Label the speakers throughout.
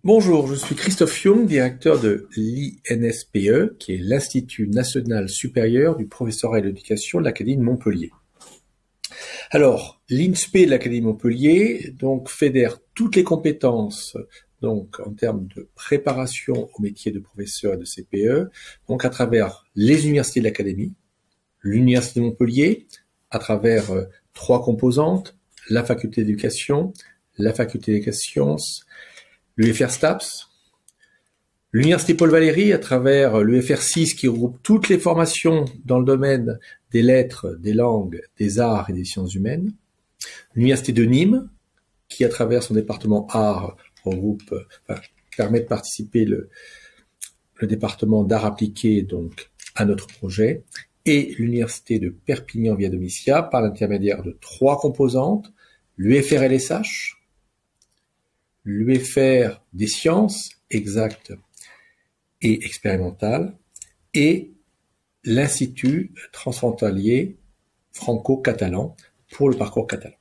Speaker 1: Bonjour, je suis Christophe Young, directeur de l'INSPE, qui est l'Institut national supérieur du professorat et de l'éducation de l'Académie de Montpellier. Alors, l'INSPE de l'Académie de Montpellier fédère toutes les compétences en termes de préparation au métier de professeur et de CPE, à travers les universités de l'Académie, l'Université de Montpellier, à travers trois composantes, la faculté d'éducation, la faculté des sciences, l'UFR STAPS, l'Université Paul Valéry à travers l'UFR 6 qui regroupe toutes les formations dans le domaine des lettres, des langues, des arts et des sciences humaines, l'Université de Nîmes qui à travers son département arts regroupe, permet de participer le département d'art appliqué à notre projet, et l'Université de Perpignan Via Domitia par l'intermédiaire de trois composantes, l'UFR LSH, l'UFR des sciences exactes et expérimentales et l'Institut transfrontalier franco-catalan pour le parcours catalan.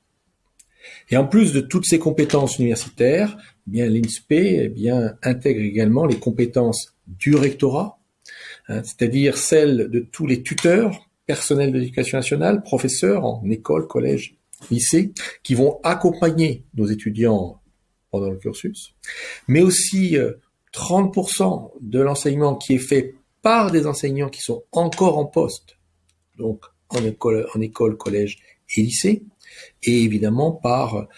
Speaker 1: Et en plus de toutes ces compétences universitaires, l'INSPE intègre également les compétences du rectorat, c'est-à-dire celles de tous les tuteurs, personnels de l'éducation nationale, professeurs en école, collège, lycée, qui vont accompagner nos étudiants pendant le cursus, mais aussi 30% de l'enseignement qui est fait par des enseignants qui sont encore en poste, donc en école, collège et lycée, et évidemment par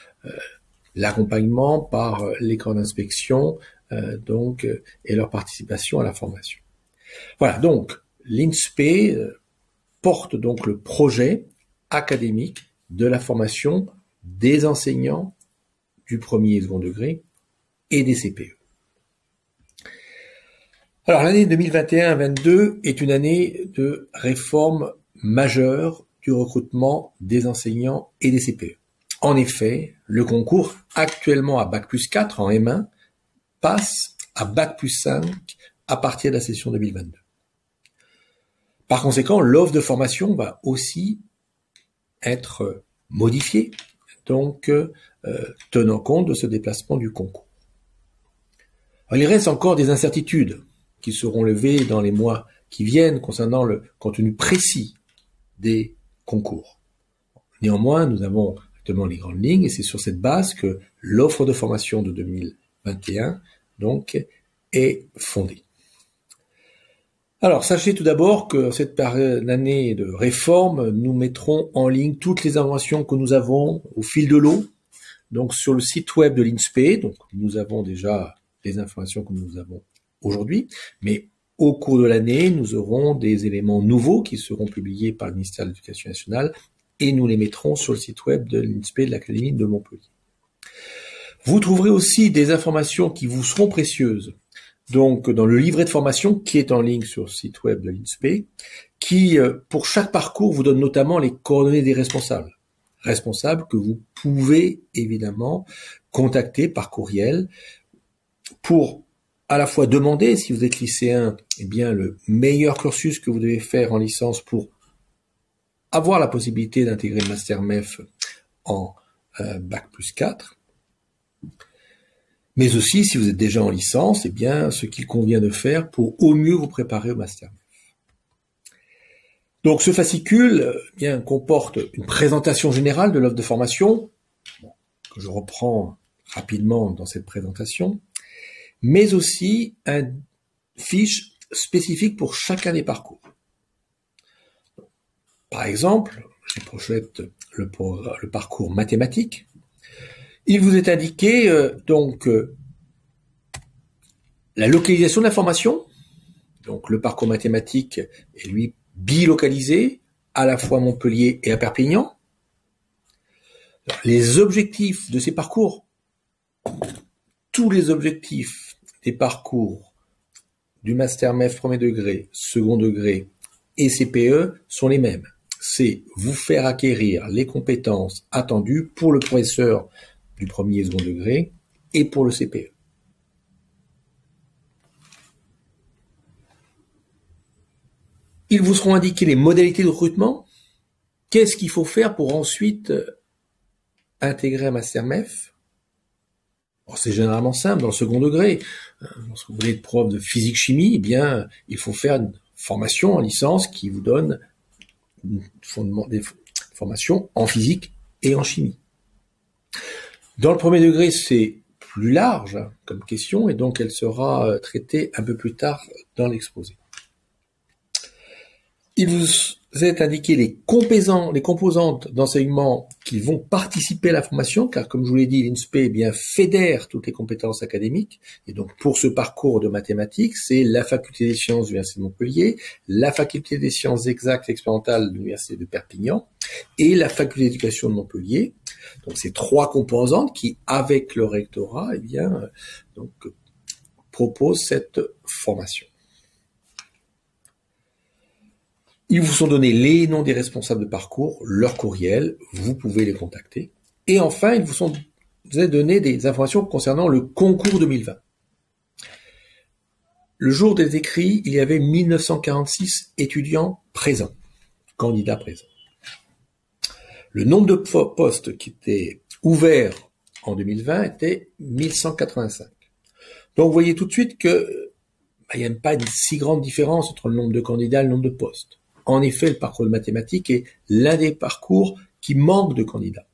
Speaker 1: l'accompagnement, par les corps d'inspection, et leur participation à la formation. Voilà, donc l'INSPE porte donc le projet académique de la formation des enseignants du premier et second degré et des CPE. Alors l'année 2021-22 est une année de réforme majeure du recrutement des enseignants et des CPE. En effet, le concours actuellement à Bac+4 en M1 passe à Bac+5 à partir de la session 2022. Par conséquent, l'offre de formation va aussi être modifiée, tenant compte de ce déplacement du concours. Alors, il reste encore des incertitudes qui seront levées dans les mois qui viennent concernant le contenu précis des concours. Néanmoins, nous avons actuellement les grandes lignes et c'est sur cette base que l'offre de formation de 2021 est fondée. Alors, sachez tout d'abord que cette année de réforme, nous mettrons en ligne toutes les informations que nous avons au fil de l'eau, sur le site web de l'INSPE. Nous avons déjà les informations que nous avons aujourd'hui, mais au cours de l'année, nous aurons des éléments nouveaux qui seront publiés par le ministère de l'Éducation nationale et nous les mettrons sur le site web de l'INSPE de l'Académie de Montpellier. Vous trouverez aussi des informations qui vous seront précieuses dans le livret de formation qui est en ligne sur le site web de l'INSPE, qui, pour chaque parcours, vous donne notamment les coordonnées des responsables que vous pouvez évidemment contacter par courriel pour à la fois demander, si vous êtes lycéen, le meilleur cursus que vous devez faire en licence pour avoir la possibilité d'intégrer le Master MEF en Bac+4, mais aussi, si vous êtes déjà en licence, ce qu'il convient de faire pour au mieux vous préparer au Master MEF. Donc, ce fascicule comporte une présentation générale de l'offre de formation, que je reprends rapidement dans cette présentation, mais aussi une fiche spécifique pour chacun des parcours. Par exemple, je projette le parcours mathématique. Il vous est indiqué la localisation de la formation. Donc le parcours mathématique est lui bilocalisé à la fois à Montpellier et à Perpignan. Les objectifs de ces parcours, tous les objectifs des parcours du Master MEF premier degré, second degré et CPE sont les mêmes. C'est vous faire acquérir les compétences attendues pour le professeur du premier et second degré et pour le CPE. Ils vous seront indiqués les modalités de recrutement. Qu'est-ce qu'il faut faire pour ensuite intégrer un Master MEF? C'est généralement simple dans le second degré. Lorsque vous voulez être prof de physique-chimie, eh bien, il faut faire une formation en licence qui vous donne des formations en physique et en chimie. Dans le premier degré, c'est plus large comme question et donc elle sera traitée un peu plus tard dans l'exposé. Il vous est indiqué les composantes d'enseignement qui vont participer à la formation, car comme je vous l'ai dit, l'INSPE fédère toutes les compétences académiques. Et donc pour ce parcours de mathématiques, c'est la faculté des sciences de l'Université de Montpellier, la faculté des sciences exactes et expérimentales de l'Université de Perpignan et la faculté d'éducation de Montpellier. Donc ces trois composantes qui, avec le rectorat, proposent cette formation. Ils vous sont donnés les noms des responsables de parcours, leur courriel, vous pouvez les contacter. Et enfin, ils vous ont donné des informations concernant le concours 2020. Le jour des écrits, il y avait 1946 étudiants présents, candidats présents. Le nombre de postes qui étaient ouverts en 2020 était 1185. Donc vous voyez tout de suite que il n'y a pas une si grande différence entre le nombre de candidats et le nombre de postes. En effet, le parcours de mathématiques est l'un des parcours qui manque de candidats.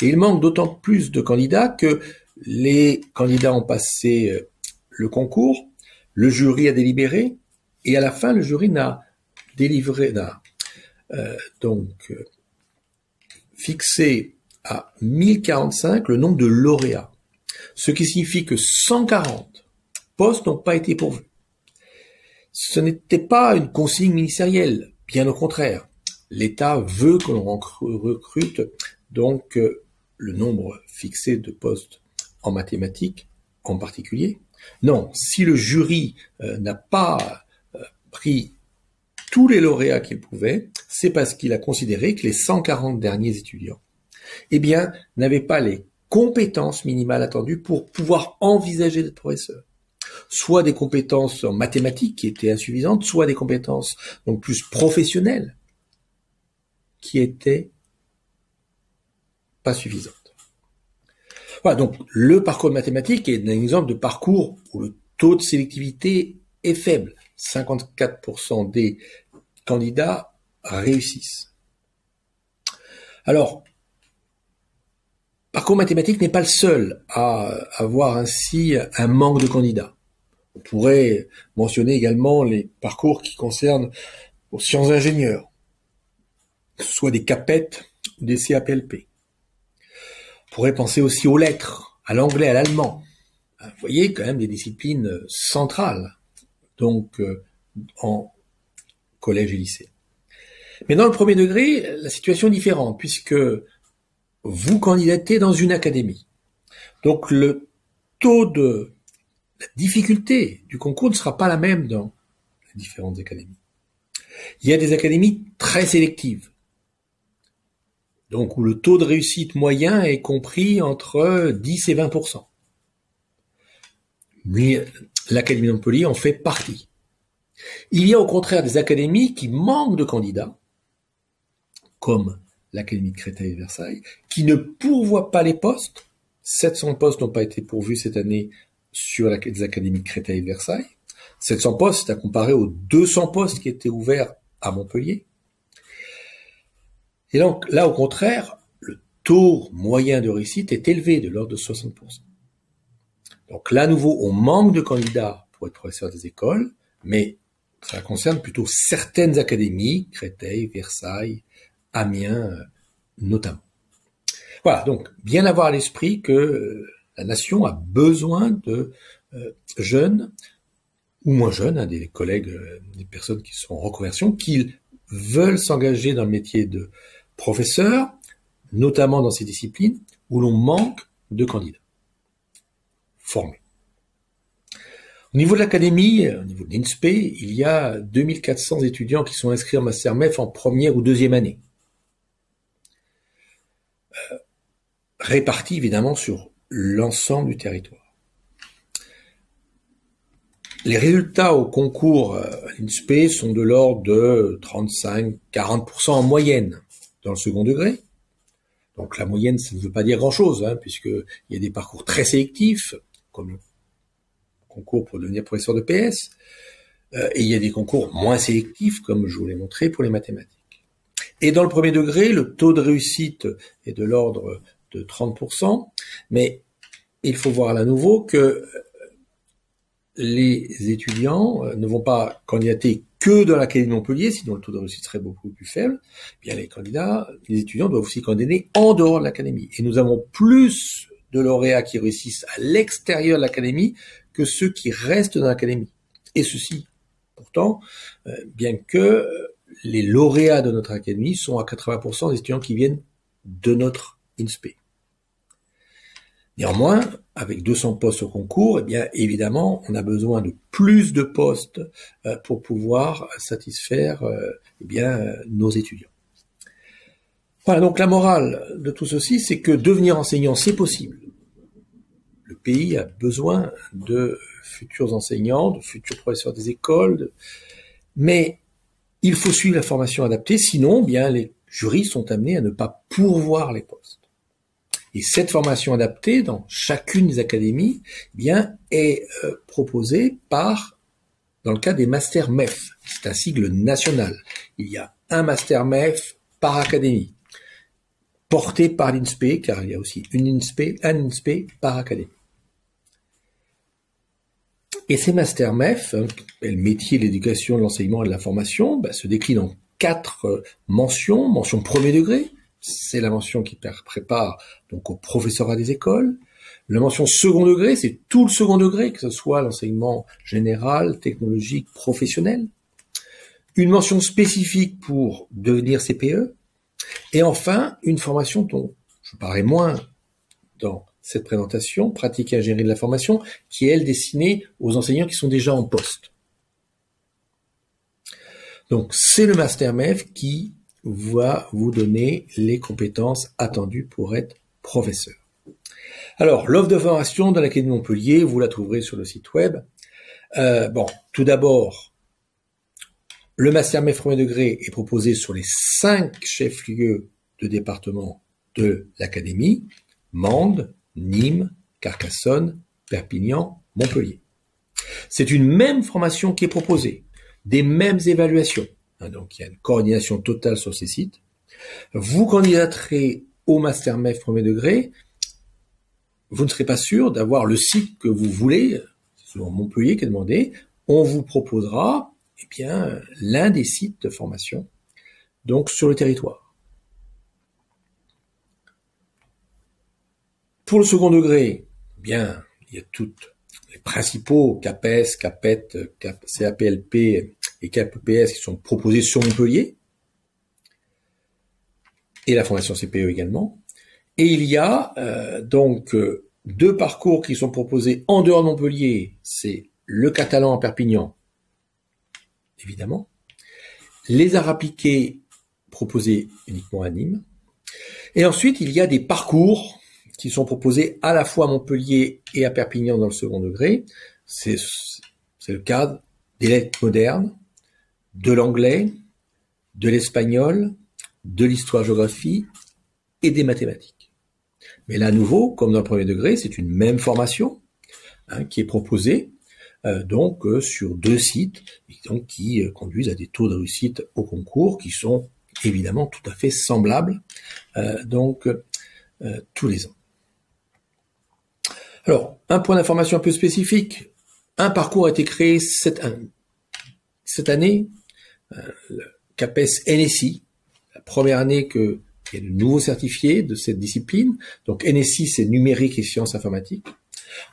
Speaker 1: Et il manque d'autant plus de candidats que les candidats ont passé le concours, le jury a délibéré, et à la fin, le jury fixé à 1045 le nombre de lauréats. Ce qui signifie que 140 postes n'ont pas été pourvus. Ce n'était pas une consigne ministérielle, bien au contraire. L'État veut que l'on recrute donc le nombre fixé de postes en mathématiques en particulier. Non, si le jury n'a pas pris tous les lauréats qu'il pouvait, c'est parce qu'il a considéré que les 140 derniers étudiants, n'avaient pas les compétences minimales attendues pour pouvoir envisager d'être professeur. Soit des compétences en mathématiques qui étaient insuffisantes, soit des compétences donc plus professionnelles qui étaient pas suffisantes. Voilà, donc le parcours de mathématiques est un exemple de parcours où le taux de sélectivité est faible. 54% des candidats réussissent. Alors, parcours mathématiques n'est pas le seul à avoir ainsi un manque de candidats. On pourrait mentionner également les parcours qui concernent aux sciences ingénieurs, soit des CAPET ou des CAPLP. On pourrait penser aussi aux lettres, à l'anglais, à l'allemand. Vous voyez quand même des disciplines centrales, donc en collège et lycée. Mais dans le premier degré, la situation est différente, puisque vous candidatez dans une académie. Donc le taux de la difficulté du concours ne sera pas la même dans les différentes académies. Il y a des académies très sélectives, donc où le taux de réussite moyen est compris entre 10 et 20%. Mais l'Académie de Montpellier en fait partie. Il y a au contraire des académies qui manquent de candidats, comme l'Académie de Créteil et Versailles, qui ne pourvoient pas les postes. 700 postes n'ont pas été pourvus cette année sur les académies de Créteil et Versailles. 700 postes, c'est à comparer aux 200 postes qui étaient ouverts à Montpellier. Et donc, là, au contraire, le taux moyen de réussite est élevé, de l'ordre de 60%. Donc là, à nouveau, on manque de candidats pour être professeur des écoles, mais ça concerne plutôt certaines académies, Créteil, Versailles, Amiens, notamment. Voilà, donc, bien avoir à l'esprit que la nation a besoin de jeunes, ou moins jeunes, des collègues, des personnes qui sont en reconversion, qui veulent s'engager dans le métier de professeur, notamment dans ces disciplines où l'on manque de candidats formés. Au niveau de l'académie, au niveau de l'INSPE, il y a 2400 étudiants qui sont inscrits en Master MEF en première ou deuxième année. Répartis évidemment sur l'ensemble du territoire. Les résultats au concours à l'INSPE sont de l'ordre de 35-40% en moyenne dans le second degré. Donc la moyenne, ça ne veut pas dire grand-chose, puisqu'il y a des parcours très sélectifs, comme le concours pour devenir professeur de PS, et il y a des concours moins sélectifs, comme je vous l'ai montré pour les mathématiques. Et dans le premier degré, le taux de réussite est de l'ordre de 30%, mais il faut voir à nouveau que les étudiants ne vont pas candidater que dans l'Académie de Montpellier, sinon le taux de réussite serait beaucoup plus faible. Bien, les étudiants doivent aussi candidater en dehors de l'Académie. Et nous avons plus de lauréats qui réussissent à l'extérieur de l'Académie que ceux qui restent dans l'Académie. Et ceci, pourtant, bien que les lauréats de notre Académie sont à 80% des étudiants qui viennent de notre INSPE. Néanmoins, avec 200 postes au concours, eh bien, évidemment, on a besoin de plus de postes pour pouvoir satisfaire nos étudiants. Voilà, donc la morale de tout ceci, c'est que devenir enseignant, c'est possible. Le pays a besoin de futurs enseignants, de futurs professeurs des écoles, mais il faut suivre la formation adaptée, sinon, bien, les jurys sont amenés à ne pas pourvoir les postes. Et cette formation adaptée dans chacune des académies, bien, est proposée dans le cas des masters MEF. C'est un sigle national. Il y a un master MEF par académie, porté par l'INSPE, car il y a aussi un INSPE par académie. Et ces masters MEF, le métier de l'éducation, de l'enseignement et de la formation, se déclinent en 4 mentions. Mention premier degré, c'est la mention qui prépare donc au professorat des écoles. La mention second degré, c'est tout le second degré, que ce soit l'enseignement général, technologique, professionnel. Une mention spécifique pour devenir CPE. Et enfin, une formation dont je parlerai moins dans cette présentation, pratique et ingénierie de la formation, qui est, elle, destinée aux enseignants qui sont déjà en poste. Donc, c'est le Master MEF qui va vous donner les compétences attendues pour être professeur. Alors, l'offre de formation dans l'Académie de Montpellier, vous la trouverez sur le site web. Tout d'abord, le Master MEF premier degré est proposé sur les 5 chefs-lieux de département de l'Académie, Mende, Nîmes, Carcassonne, Perpignan, Montpellier. C'est une même formation qui est proposée, des mêmes évaluations. Donc il y a une coordination totale sur ces sites. Vous candidaterez au Master MEF premier degré. Vous ne serez pas sûr d'avoir le site que vous voulez, c'est souvent Montpellier qui est demandé. On vous proposera l'un des sites de formation donc sur le territoire. Pour le second degré, il y a toutes les principaux CAPES, CAPET, CAPLP et CAPES qui sont proposés sur Montpellier, et la formation CPE également. Et il y a 2 parcours qui sont proposés en dehors de Montpellier, c'est le catalan à Perpignan, évidemment, les arts appliqués proposés uniquement à Nîmes, et ensuite il y a des parcours qui sont proposés à la fois à Montpellier et à Perpignan dans le second degré. C'est le cas des lettres modernes, de l'anglais, de l'espagnol, de l'histoire-géographie et des mathématiques. Mais là, à nouveau, comme dans le premier degré, c'est une même formation qui est proposée sur 2 sites et donc qui conduisent à des taux de réussite au concours qui sont évidemment tout à fait semblables tous les ans. Alors, un point d'information un peu spécifique. Un parcours a été créé cette année, le CAPES NSI, la première année qu'il y a de nouveaux certifiés de cette discipline. Donc NSI, c'est numérique et sciences informatiques.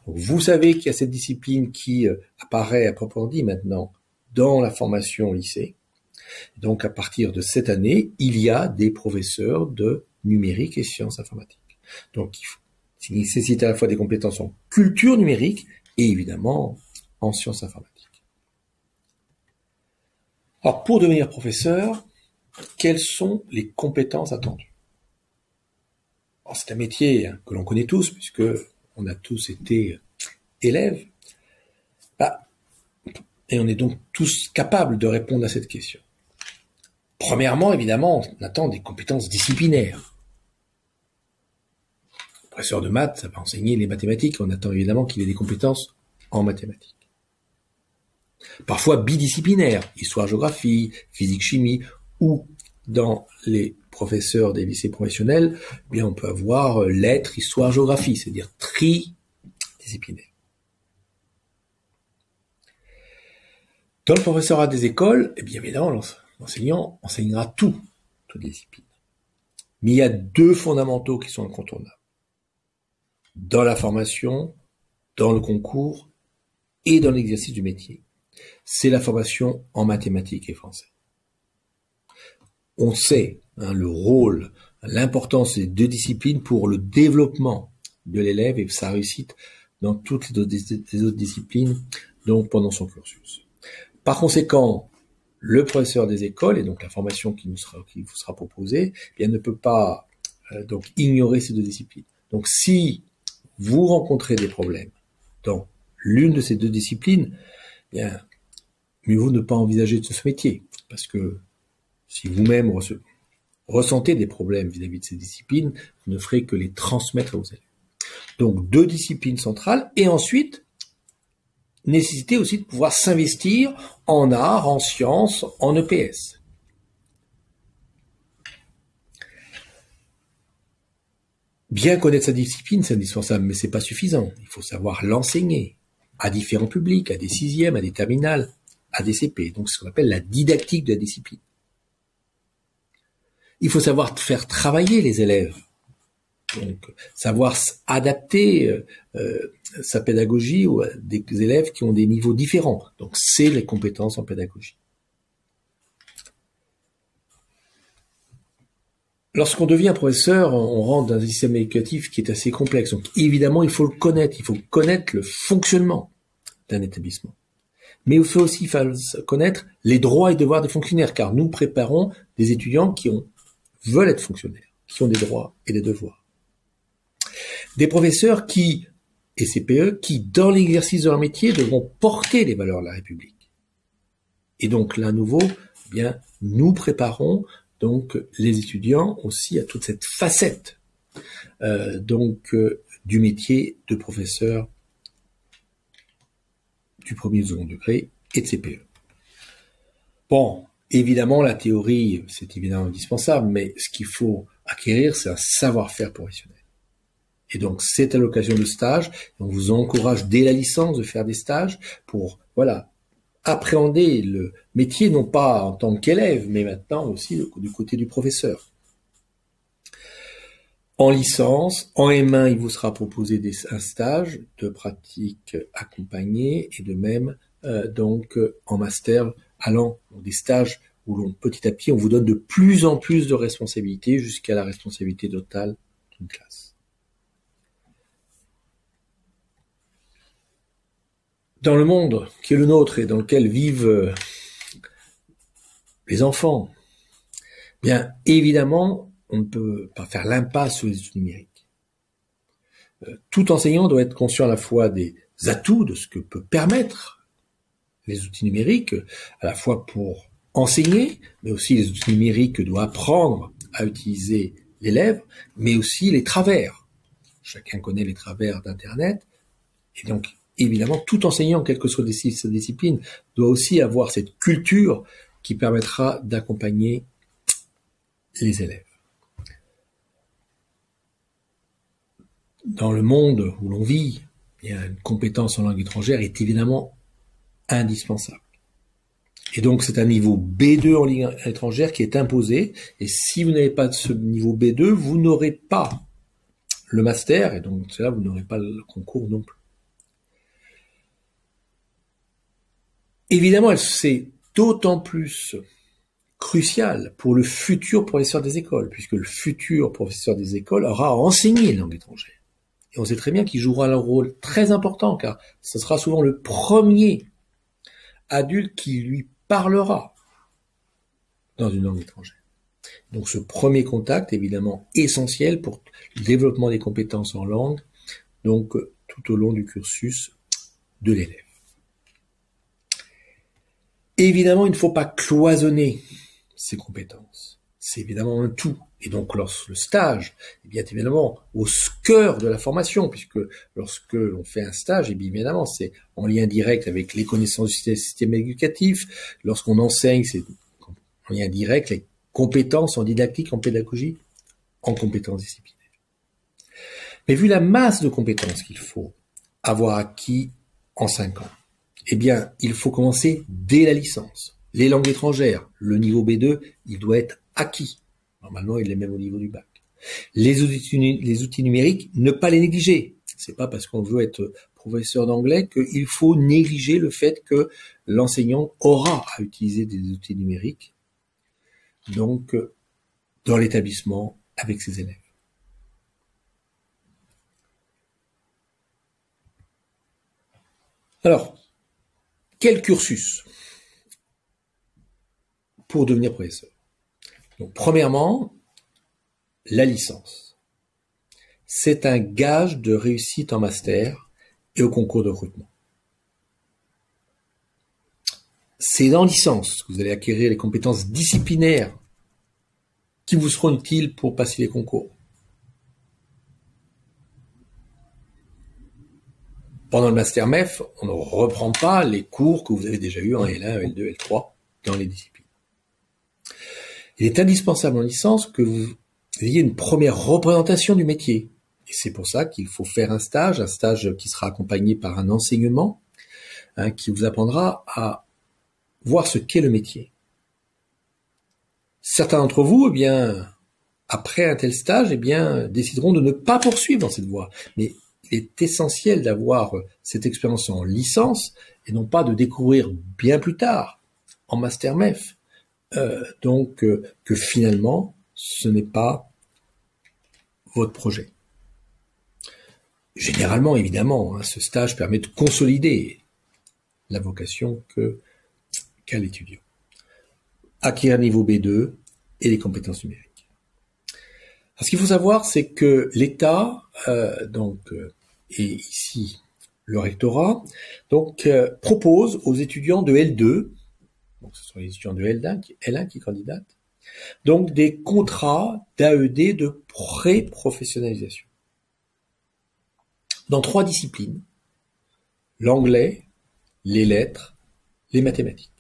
Speaker 1: Donc, vous savez qu'il y a cette discipline qui apparaît à proprement dit maintenant dans la formation au lycée. Donc à partir de cette année, il y a des professeurs de numérique et sciences informatiques. Donc il nécessite à la fois des compétences en culture numérique et évidemment en sciences informatiques. Alors pour devenir professeur, quelles sont les compétences attendues? Alors, c'est un métier que l'on connaît tous puisque on a tous été élèves. Et on est donc tous capables de répondre à cette question. Premièrement, évidemment, on attend des compétences disciplinaires. professeur de maths, ça va enseigner les mathématiques. On attend évidemment qu'il ait des compétences en mathématiques. Parfois bidisciplinaire, histoire-géographie, physique-chimie, ou dans les professeurs des lycées professionnels, eh bien on peut avoir lettres, histoire-géographie, c'est-à-dire tridisciplinaire. Dans le professorat des écoles, eh bien évidemment, l'enseignant enseignera toutes les disciplines. Mais il y a deux fondamentaux qui sont incontournables. Dans la formation, dans le concours et dans l'exercice du métier. C'est la formation en mathématiques et français. On sait le rôle, l'importance des deux disciplines pour le développement de l'élève et sa réussite dans toutes les autres disciplines, donc pendant son cursus. Par conséquent, le professeur des écoles, et donc la formation qui vous sera proposée, eh bien, ne peut pas donc ignorer ces deux disciplines. Donc si vous rencontrez des problèmes dans l'une de ces deux disciplines, eh bien, mieux vaut ne pas envisager de ce métier, parce que si vous-même ressentez des problèmes vis-à-vis de ces disciplines, vous ne ferez que les transmettre à vos élèves. Donc deux disciplines centrales, et ensuite, nécessité aussi de pouvoir s'investir en art, en sciences, en EPS. Bien connaître sa discipline, c'est indispensable, mais c'est pas suffisant. Il faut savoir l'enseigner à différents publics, à des sixièmes, à des terminales, à des CP. Donc, c'est ce qu'on appelle la didactique de la discipline. Il faut savoir faire travailler les élèves. Donc, savoir adapter sa pédagogie aux des élèves qui ont des niveaux différents. Donc, c'est les compétences en pédagogie. Lorsqu'on devient professeur, on rentre dans un système éducatif qui est assez complexe. Donc, évidemment, il faut le connaître. Il faut connaître le fonctionnement d'un établissement. Mais il faut aussi connaître les droits et devoirs des fonctionnaires, car nous préparons des étudiants qui veulent être fonctionnaires, qui ont des droits et des devoirs. Des professeurs et CPE, qui, dans l'exercice de leur métier, devront porter les valeurs de la République. Et donc, là, à nouveau, eh bien, nous préparons donc les étudiants aussi à toute cette facette du métier de professeur du premier et du second degré et de CPE. Bon, évidemment, la théorie, c'est évidemment indispensable, mais ce qu'il faut acquérir, c'est un savoir-faire professionnel. Et donc, c'est à l'occasion de stages. On vous encourage dès la licence de faire des stages pour, appréhender le métier, non pas en tant qu'élève, mais maintenant aussi du côté du professeur. En licence, en M1, il vous sera proposé un stage de pratique accompagnée et de même, en master, allant des stages où petit à petit, on vous donne de plus en plus de responsabilités jusqu'à la responsabilité totale d'une classe. Dans le monde qui est le nôtre et dans lequel vivent les enfants, bien évidemment, on ne peut pas faire l'impasse sur les outils numériques. Tout enseignant doit être conscient à la fois des atouts de ce que peut permettre les outils numériques, à la fois pour enseigner, mais aussi les outils numériques que doit apprendre à utiliser l'élève, mais aussi les travers. Chacun connaît les travers d'Internet, et donc évidemment, tout enseignant, quelle que soit sa discipline, doit aussi avoir cette culture qui permettra d'accompagner les élèves. Dans le monde où l'on vit, une compétence en langue étrangère est évidemment indispensable. Et donc, c'est un niveau B2 en langue étrangère qui est imposé. Et si vous n'avez pas de ce niveau B2, vous n'aurez pas le master, et donc là, vous n'aurez pas le concours non plus. Évidemment, c'est d'autant plus crucial pour le futur professeur des écoles, puisque le futur professeur des écoles aura enseigné la langue étrangère. Et on sait très bien qu'il jouera un rôle très important, car ce sera souvent le premier adulte qui lui parlera dans une langue étrangère. Donc ce premier contact est évidemment essentiel pour le développement des compétences en langue, donc tout au long du cursus de l'élève. Évidemment, il ne faut pas cloisonner ces compétences. c'est évidemment un tout. Et donc, lorsque le stage est bien évidemment au cœur de la formation, puisque lorsque l'on fait un stage, et bien évidemment, c'est en lien direct avec les connaissances du système éducatif. Lorsqu'on enseigne, c'est en lien direct les compétences en didactique, en pédagogie, en compétences disciplinaires. Mais vu la masse de compétences qu'il faut avoir acquis en 5 ans, eh bien, il faut commencer dès la licence. Les langues étrangères, le niveau B2, il doit être acquis. Normalement, il est même au niveau du bac. Les outils numériques, ne pas les négliger. C'est pas parce qu'on veut être professeur d'anglais qu'il faut négliger le fait que l'enseignant aura à utiliser des outils numériques, donc, dans l'établissement avec ses élèves. Alors, quel cursus pour devenir professeur? Donc, premièrement, la licence. C'est un gage de réussite en master et au concours de recrutement. C'est en licence que vous allez acquérir les compétences disciplinaires qui vous seront utiles pour passer les concours. Pendant le master MEF, on ne reprend pas les cours que vous avez déjà eus en L1, L2, L3 dans les disciplines. Il est indispensable en licence que vous ayez une première représentation du métier. Et c'est pour ça qu'il faut faire un stage qui sera accompagné par un enseignement qui vous apprendra à voir ce qu'est le métier. Certains d'entre vous, après un tel stage, décideront de ne pas poursuivre dans cette voie. Mais il est essentiel d'avoir cette expérience en licence et non pas de découvrir bien plus tard, en master MEF, que finalement, ce n'est pas votre projet. Généralement, évidemment, ce stage permet de consolider la vocation qu'a l'étudiant. Acquérir un niveau B2 et les compétences numériques. Alors, ce qu'il faut savoir, c'est que l'État, et ici le rectorat, propose aux étudiants de L2, donc ce sont les étudiants de L1 qui candidatent, donc des contrats d'AED de pré-professionnalisation. Dans 3 disciplines, l'anglais, les lettres, les mathématiques.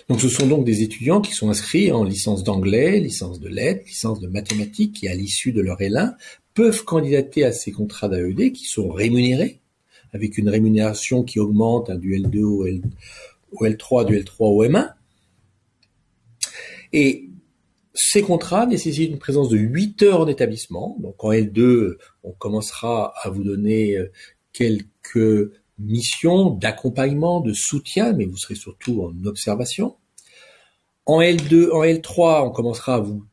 Speaker 1: Donc ce sont donc des étudiants qui sont inscrits en licence d'anglais, licence de lettres, licence de mathématiques qui, à l'issue de leur L1, peuvent candidater à ces contrats d'AED qui sont rémunérés, avec une rémunération qui augmente du L2 au L3, du L3 au M1. Et ces contrats nécessitent une présence de 8 heures en établissement. Donc en L2, on commencera à vous donner quelques missions d'accompagnement, de soutien, mais vous serez surtout en observation. En L3, on commencera à vous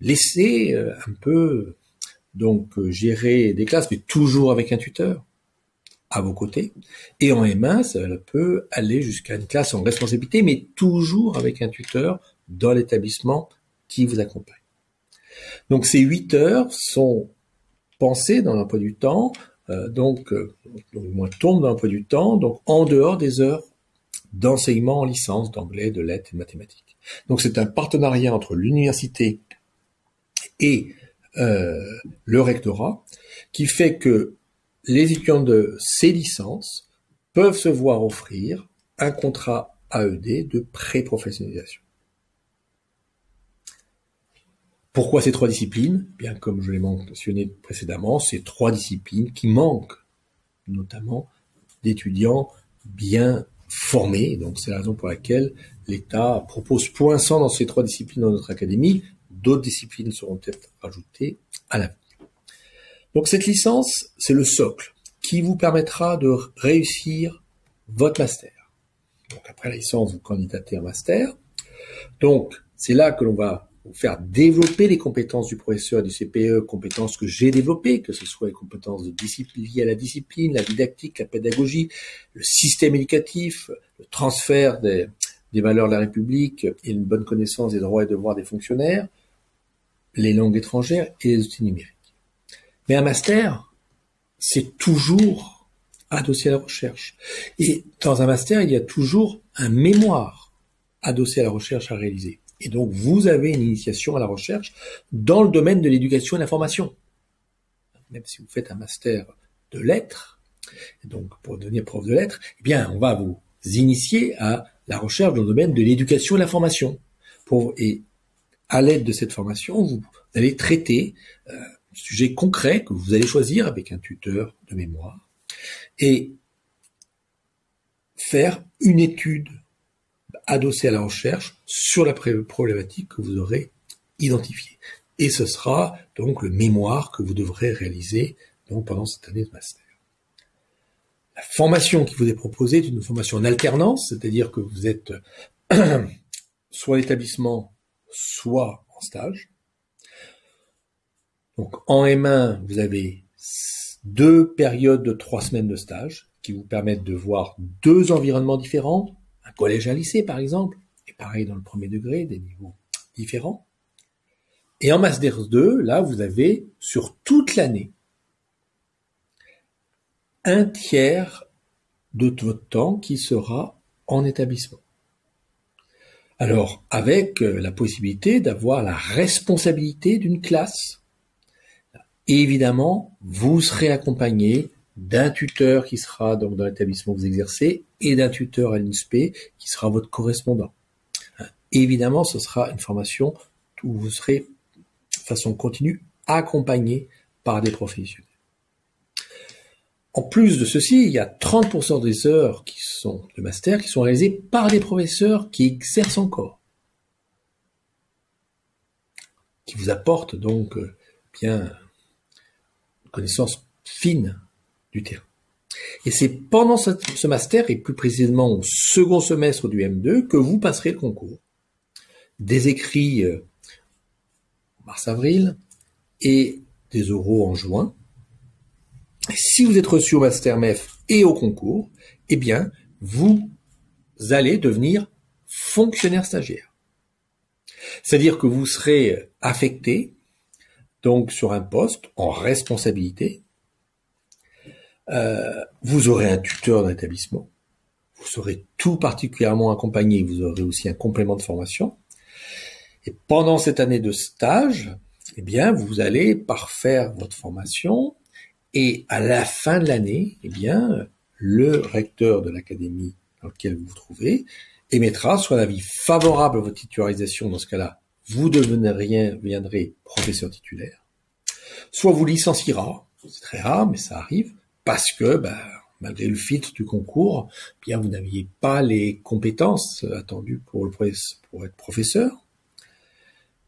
Speaker 1: laisser un peu gérer des classes, mais toujours avec un tuteur à vos côtés. Et en M1, ça peut aller jusqu'à une classe en responsabilité, mais toujours avec un tuteur dans l'établissement qui vous accompagne. Donc ces 8 heures sont pensées dans l'emploi du temps, tombent dans l'emploi du temps, donc en dehors des heures d'enseignement en licence d'anglais, de lettres et de mathématiques. Donc c'est un partenariat entre l'université et le rectorat qui fait que les étudiants de ces licences peuvent se voir offrir un contrat AED de pré-professionnalisation. Pourquoi ces 3 disciplines? Bien, comme je l'ai mentionné précédemment, ces 3 disciplines qui manquent notamment d'étudiants bien formés. Donc c'est la raison pour laquelle l'État propose pour l'instant dans ces 3 disciplines dans notre académie. D'autres disciplines seront peut-être ajoutées à l'avenir. Donc cette licence, c'est le socle qui vous permettra de réussir votre master. Donc après la licence, vous candidatez en master. Donc c'est là que l'on va vous faire développer les compétences du professeur du CPE, compétences que j'ai développées, que ce soit les compétences liées à la discipline, la didactique, la pédagogie, le système éducatif, le transfert des valeurs de la République et une bonne connaissance des droits et devoirs des fonctionnaires, les langues étrangères et les outils numériques. Mais un master, c'est toujours adossé à la recherche. Et dans un master, il y a toujours un mémoire adossé à la recherche à réaliser. Et donc, vous avez une initiation à la recherche dans le domaine de l'éducation et de la formation. Même si vous faites un master de lettres, donc pour devenir prof de lettres, eh bien, on va vous initier à la recherche dans le domaine de l'éducation et de la formation. Et à l'aide de cette formation, vous allez traiter un sujet concret que vous allez choisir avec un tuteur de mémoire et faire une étude adossée à la recherche sur la problématique que vous aurez identifiée. Et ce sera donc le mémoire que vous devrez réaliser donc pendant cette année de master. La formation qui vous est proposée est une formation en alternance, c'est-à-dire que vous êtes soit à l'établissement, soit en stage. Donc en M1, vous avez 2 périodes de 3 semaines de stage qui vous permettent de voir 2 environnements différents, un collège et un lycée par exemple, et pareil dans le premier degré, des niveaux différents. Et en Master 2, là, vous avez sur toute l'année un tiers de votre temps qui sera en établissement. Alors, avec la possibilité d'avoir la responsabilité d'une classe. Et évidemment, vous serez accompagné d'un tuteur qui sera donc dans l'établissement que vous exercez et d'un tuteur à l'INSPE qui sera votre correspondant. Et évidemment, ce sera une formation où vous serez de façon continue accompagné par des professionnels. En plus de ceci, il y a 30% des heures qui sont de master qui sont réalisées par des professeurs qui exercent encore, qui vous apportent donc bien une connaissance fine du terrain. Et c'est pendant ce master, et plus précisément au second semestre du M2, que vous passerez le concours. Des écrits mars-avril et des oraux en juin. Et si vous êtes reçu au Master MEF et au concours, eh bien, vous allez devenir fonctionnaire stagiaire. C'est-à-dire que vous serez affecté donc sur un poste en responsabilité. Vous aurez un tuteur dans l'établissement. Vous serez tout particulièrement accompagné. Vous aurez aussi un complément de formation. Et pendant cette année de stage, eh bien, vous allez parfaire votre formation. Et à la fin de l'année, eh bien, le recteur de l'académie dans laquelle vous vous trouvez émettra soit l'avis favorable à votre titularisation. Dans ce cas-là, vous deviendrez professeur titulaire. Soit vous licenciera, c'est très rare, mais ça arrive, parce que, malgré le filtre du concours, eh bien, vous n'aviez pas les compétences attendues pour être professeur.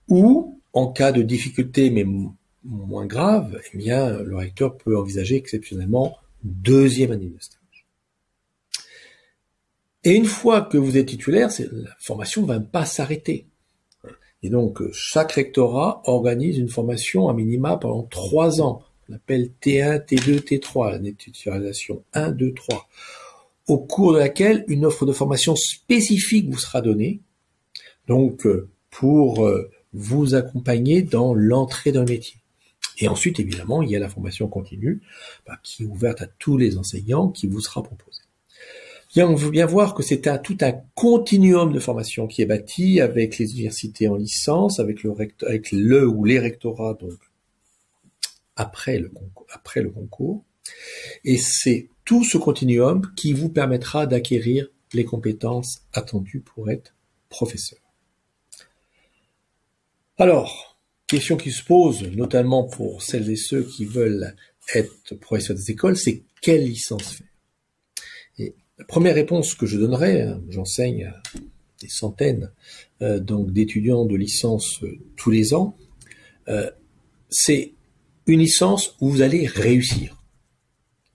Speaker 1: Ou, en cas de difficulté, mais moins grave, eh bien, le recteur peut envisager exceptionnellement une 2e année de stage. Et une fois que vous êtes titulaire, la formation ne va pas s'arrêter. Et donc, chaque rectorat organise une formation à minima pendant 3 ans. On appelle T1, T2, T3, l'année de titularisation 1, 2, 3, au cours de laquelle une offre de formation spécifique vous sera donnée, donc pour vous accompagner dans l'entrée dans le métier. Et ensuite, évidemment, il y a la formation continue qui est ouverte à tous les enseignants qui vous sera proposée. On veut bien voir que c'est tout un continuum de formation qui est bâti avec les universités en licence, avec le ou les rectorats donc après le concours. Et c'est tout ce continuum qui vous permettra d'acquérir les compétences attendues pour être professeur. Alors, question qui se pose, notamment pour celles et ceux qui veulent être professeurs des écoles, c'est quelle licence faire? Et la première réponse que je donnerai, j'enseigne à des centaines donc d'étudiants de licence tous les ans, c'est une licence où vous allez réussir.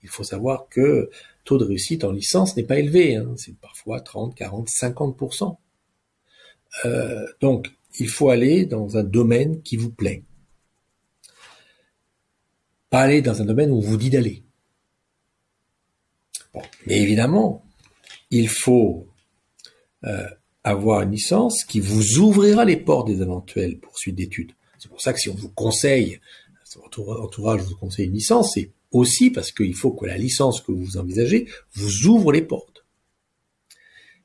Speaker 1: Il faut savoir que le taux de réussite en licence n'est pas élevé, c'est parfois 30, 40, 50%. Donc, il faut aller dans un domaine qui vous plaît. Pas aller dans un domaine où on vous dit d'aller. Bon, mais évidemment, il faut avoir une licence qui vous ouvrira les portes des éventuelles poursuites d'études. C'est pour ça que si on vous conseille, si votre entourage vous conseille une licence, c'est aussi parce qu'il faut que la licence que vous envisagez vous ouvre les portes.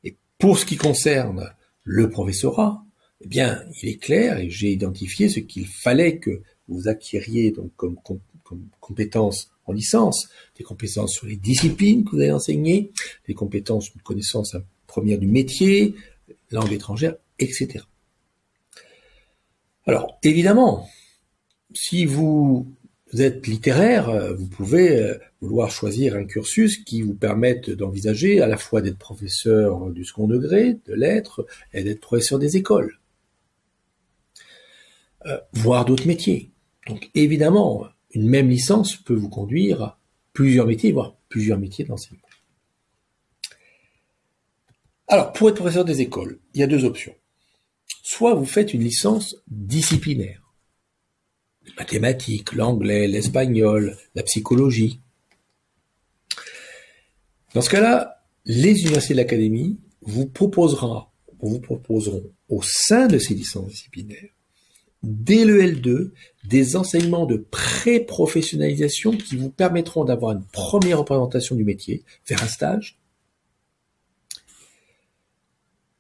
Speaker 1: Et pour ce qui concerne le professorat, Eh bien, il est clair, et j'ai identifié ce qu'il fallait que vous acquériez donc comme compétences en licence, des compétences sur les disciplines que vous allez enseigner, des compétences, une connaissance première du métier, langue étrangère, etc. Alors, évidemment, si vous êtes littéraire, vous pouvez vouloir choisir un cursus qui vous permette d'envisager à la fois d'être professeur du second degré, de lettres, et d'être professeur des écoles, voire d'autres métiers. Donc évidemment, une même licence peut vous conduire à plusieurs métiers, voire plusieurs métiers d'enseignement. Alors, pour être professeur des écoles, il y a deux options. Soit vous faites une licence disciplinaire, les mathématiques, l'anglais, l'espagnol, la psychologie. Dans ce cas-là, les universités de l'académie vous proposeront au sein de ces licences disciplinaires, dès le L2, des enseignements de pré-professionnalisation qui vous permettront d'avoir une première représentation du métier, faire un stage,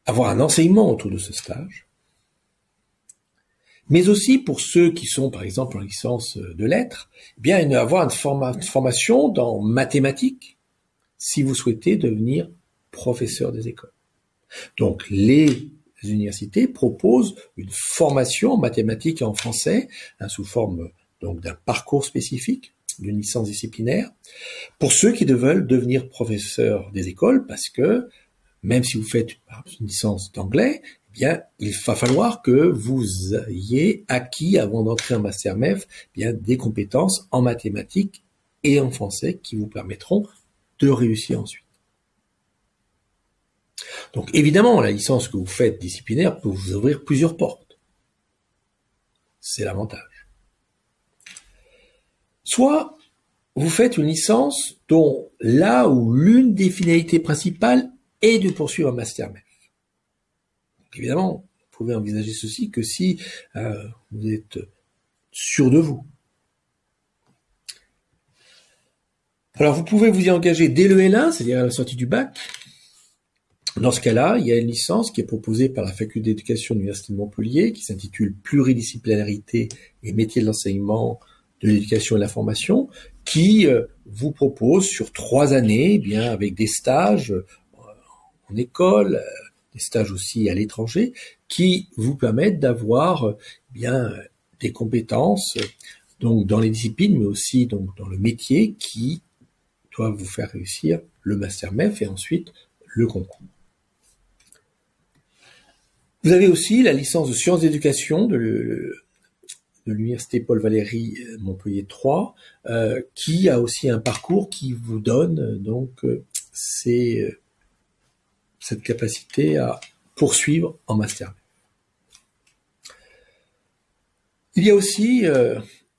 Speaker 1: avoir un enseignement autour de ce stage, mais aussi pour ceux qui sont, par exemple, en licence de lettres, eh bien, avoir une formation dans mathématiques, si vous souhaitez devenir professeur des écoles. Donc, les universités proposent une formation en mathématiques et en français, sous forme donc d'un parcours spécifique, d'une licence disciplinaire, pour ceux qui veulent devenir professeurs des écoles, parce que même si vous faites une licence d'anglais, eh bien, il va falloir que vous ayez acquis, avant d'entrer en master MEF, eh bien, des compétences en mathématiques et en français qui vous permettront de réussir ensuite. Donc évidemment, la licence que vous faites disciplinaire peut vous ouvrir plusieurs portes. C'est l'avantage. Soit vous faites une licence dont là où l'une des finalités principales est de poursuivre un master MEF. Donc évidemment, vous pouvez envisager ceci que si vous êtes sûr de vous. Alors vous pouvez vous y engager dès le L1, c'est-à-dire à la sortie du bac. Dans ce cas-là, il y a une licence qui est proposée par la faculté d'éducation de l'Université de Montpellier, qui s'intitule Pluridisciplinarité et métiers de l'enseignement, de l'éducation et de la formation, qui vous propose sur 3 années, bien avec des stages en école, des stages aussi à l'étranger, qui vous permettent d'avoir bien des compétences donc dans les disciplines, mais aussi donc dans le métier, qui doivent vous faire réussir le master MEF et ensuite le concours. Vous avez aussi la licence de sciences d'éducation de l'université Paul Valéry Montpellier 3, qui a aussi un parcours qui vous donne donc cette capacité à poursuivre en master. Il y a aussi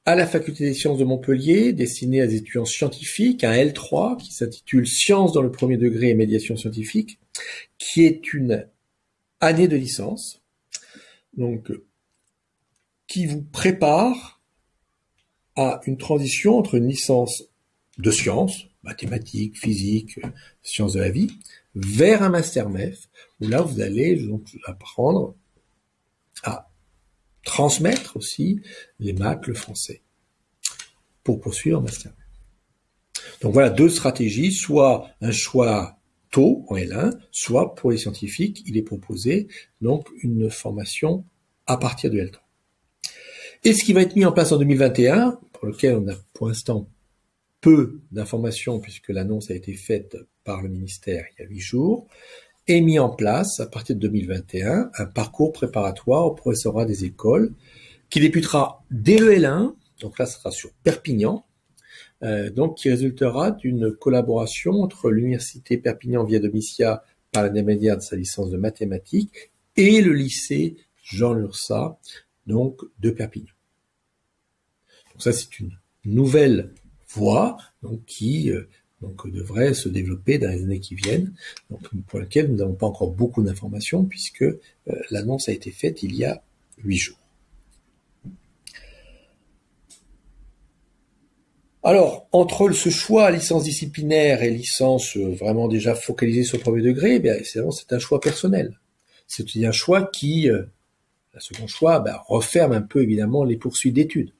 Speaker 1: à la faculté des sciences de Montpellier, destiné à des étudiants scientifiques, un L3 qui s'intitule Sciences dans le premier degré et médiation scientifique, qui est une année de licence, donc qui vous prépare à une transition entre une licence de sciences, mathématiques, physique, sciences de la vie, vers un master MEF, où là vous allez donc apprendre à transmettre aussi les maths, le français, pour poursuivre un master MEF. Donc voilà deux stratégies, soit un choix tôt en L1, soit pour les scientifiques, il est proposé donc une formation à partir du L3. Et ce qui va être mis en place en 2021, pour lequel on a pour l'instant peu d'informations puisque l'annonce a été faite par le ministère il y a 8 jours, est mis en place à partir de 2021 un parcours préparatoire au professorat des écoles qui débutera dès le L1, donc là ce sera sur Perpignan, donc qui résultera d'une collaboration entre l'université Perpignan Via Domitia par l'intermédiaire de sa licence de mathématiques et le lycée Jean Lurçat, donc de Perpignan. Donc ça c'est une nouvelle voie donc qui devrait se développer dans les années qui viennent, donc pour laquelle nous n'avons pas encore beaucoup d'informations puisque l'annonce a été faite il y a 8 jours. Alors, entre ce choix à licence disciplinaire et licence vraiment déjà focalisée sur le premier degré, bien, c'est un choix personnel. C'est un choix qui la second choix, referme un peu évidemment les poursuites d'études.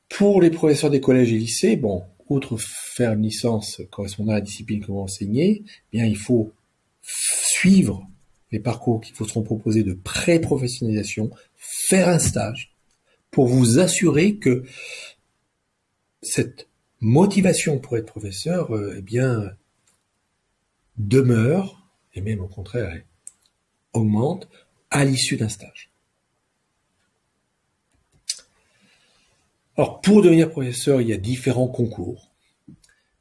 Speaker 1: Pour les professeurs des collèges et lycées, outre faire une licence correspondant à la discipline que vous enseignez, il faut suivre les parcours qui vous seront proposés de pré-professionnalisation, faire un stage pour vous assurer que cette motivation pour être professeur, demeure, et même au contraire, augmente à l'issue d'un stage. Alors, pour devenir professeur, il y a différents concours.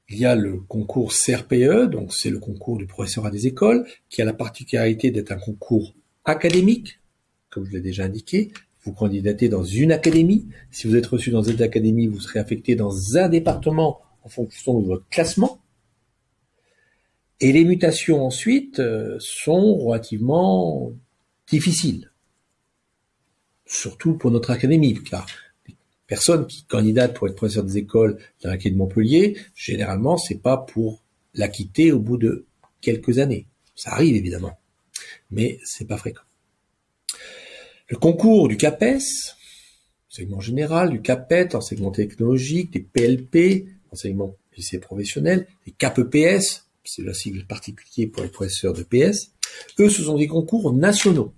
Speaker 1: Il y a le concours CRPE, donc c'est le concours du professorat des écoles, qui a la particularité d'être un concours académique, comme je l'ai déjà indiqué. Vous candidatez dans une académie. Si vous êtes reçu dans cette académie, vous serez affecté dans un département en fonction de votre classement. Et les mutations ensuite sont relativement difficiles, surtout pour notre académie, car les personnes qui candidatent pour être professeur des écoles dans l'académie de Montpellier, généralement, c'est pas pour la quitter au bout de quelques années. Ça arrive évidemment, mais c'est pas fréquent. Le concours du CAPES, enseignement général, du CAPET, enseignement technologique, des PLP, enseignement lycée professionnel, des CAPEPS, c'est la sigle particulier pour les professeurs de PS, eux, ce sont des concours nationaux.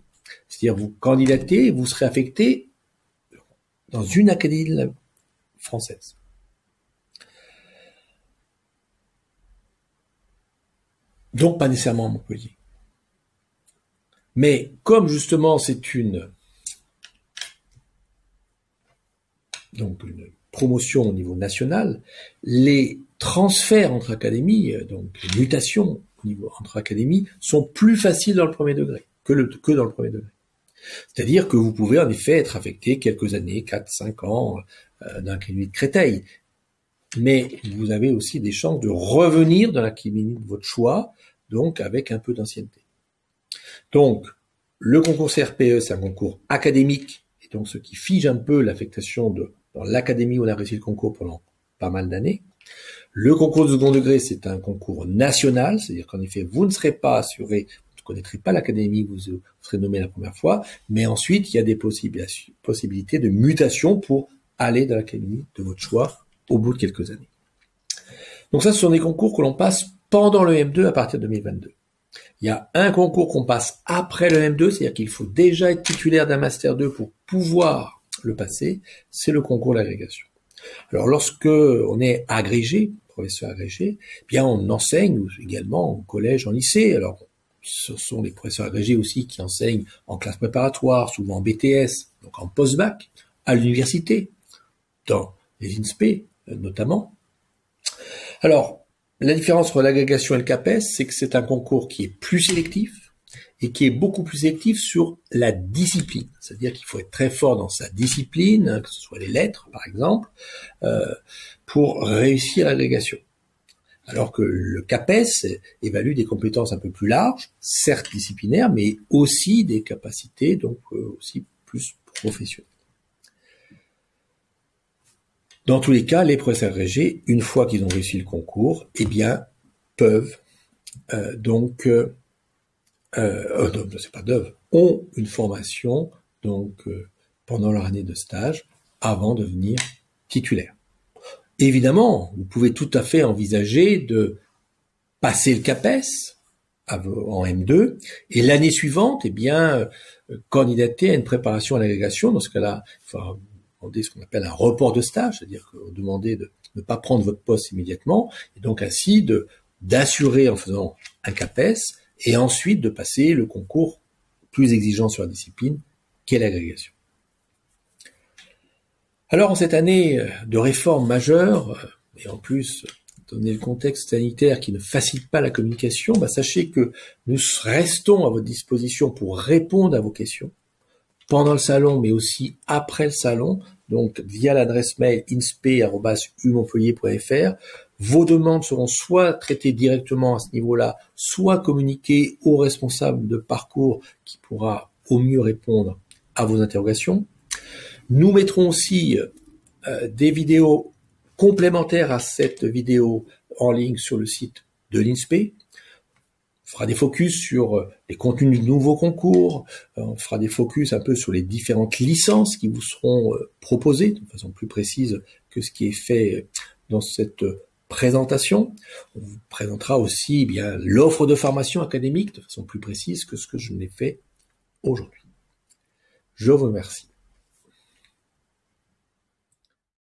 Speaker 1: C'est-à-dire, vous candidatez, vous serez affecté dans une académie française. Donc, pas nécessairement à Montpellier. Mais, comme justement, c'est une promotion au niveau national, les transferts entre académies, donc les mutations au niveau entre académies, sont plus faciles dans le premier degré que dans le premier degré. C'est-à-dire que vous pouvez en effet être affecté quelques années, 4-5 ans, dans l'académie de Créteil. Mais vous avez aussi des chances de revenir dans l'académie de votre choix, donc avec un peu d'ancienneté. Donc, le concours CRPE, c'est un concours académique, et donc ce qui fige un peu l'affectation dans l'académie où on a réussi le concours pendant pas mal d'années. Le concours de second degré, c'est un concours national, c'est-à-dire qu'en effet, vous ne serez pas assuré, vous ne connaîtrez pas l'académie, vous serez nommé la première fois, mais ensuite, il y a des possibilités de mutation pour aller dans l'académie de votre choix au bout de quelques années. Donc ça, ce sont des concours que l'on passe pendant le M2 à partir de 2022. Il y a un concours qu'on passe après le M2, c'est-à-dire qu'il faut déjà être titulaire d'un Master 2 pour pouvoir le passer, c'est le concours d'agrégation. Alors lorsque on est agrégé, professeur agrégé, on enseigne également au collège, en lycée. Alors ce sont les professeurs agrégés aussi qui enseignent en classe préparatoire, souvent en BTS, donc en post-bac, à l'université, dans les INSPE notamment. Alors, la différence entre l'agrégation et le CAPES, c'est que c'est un concours qui est plus sélectif et qui est beaucoup plus sélectif sur la discipline. C'est-à-dire qu'il faut être très fort dans sa discipline, que ce soit les lettres par exemple, pour réussir l'agrégation. Alors que le CAPES évalue des compétences un peu plus larges, certes disciplinaires, mais aussi des capacités donc aussi plus professionnelles. Dans tous les cas, les professeurs agrégés, une fois qu'ils ont réussi le concours, peuvent ont une formation pendant leur année de stage avant de devenir titulaire. Évidemment, vous pouvez tout à fait envisager de passer le CAPES en M2 et l'année suivante, candidater à une préparation à l'agrégation. Dans ce cas-là, il faut demander ce qu'on appelle un report de stage, c'est-à-dire que vous demandez de ne pas prendre votre poste immédiatement et donc ainsi d'assurer en faisant un CAPES et ensuite de passer le concours plus exigeant sur la discipline qu'est l'agrégation. Alors, en cette année de réforme majeure, et en plus, donné le contexte sanitaire qui ne facilite pas la communication, sachez que nous restons à votre disposition pour répondre à vos questions pendant le salon, mais aussi après le salon, donc via l'adresse mail inspe@umontpellier.fr. Vos demandes seront soit traitées directement à ce niveau-là, soit communiquées au responsable de parcours qui pourra au mieux répondre à vos interrogations. Nous mettrons aussi des vidéos complémentaires à cette vidéo en ligne sur le site de l'INSPE. fera des focus sur les contenus du nouveau concours, on fera des focus un peu sur les différentes licences qui vous seront proposées de façon plus précise que ce qui est fait dans cette présentation. On vous présentera aussi bien l'offre de formation académique de façon plus précise que ce que je n'ai fait aujourd'hui. Je vous remercie.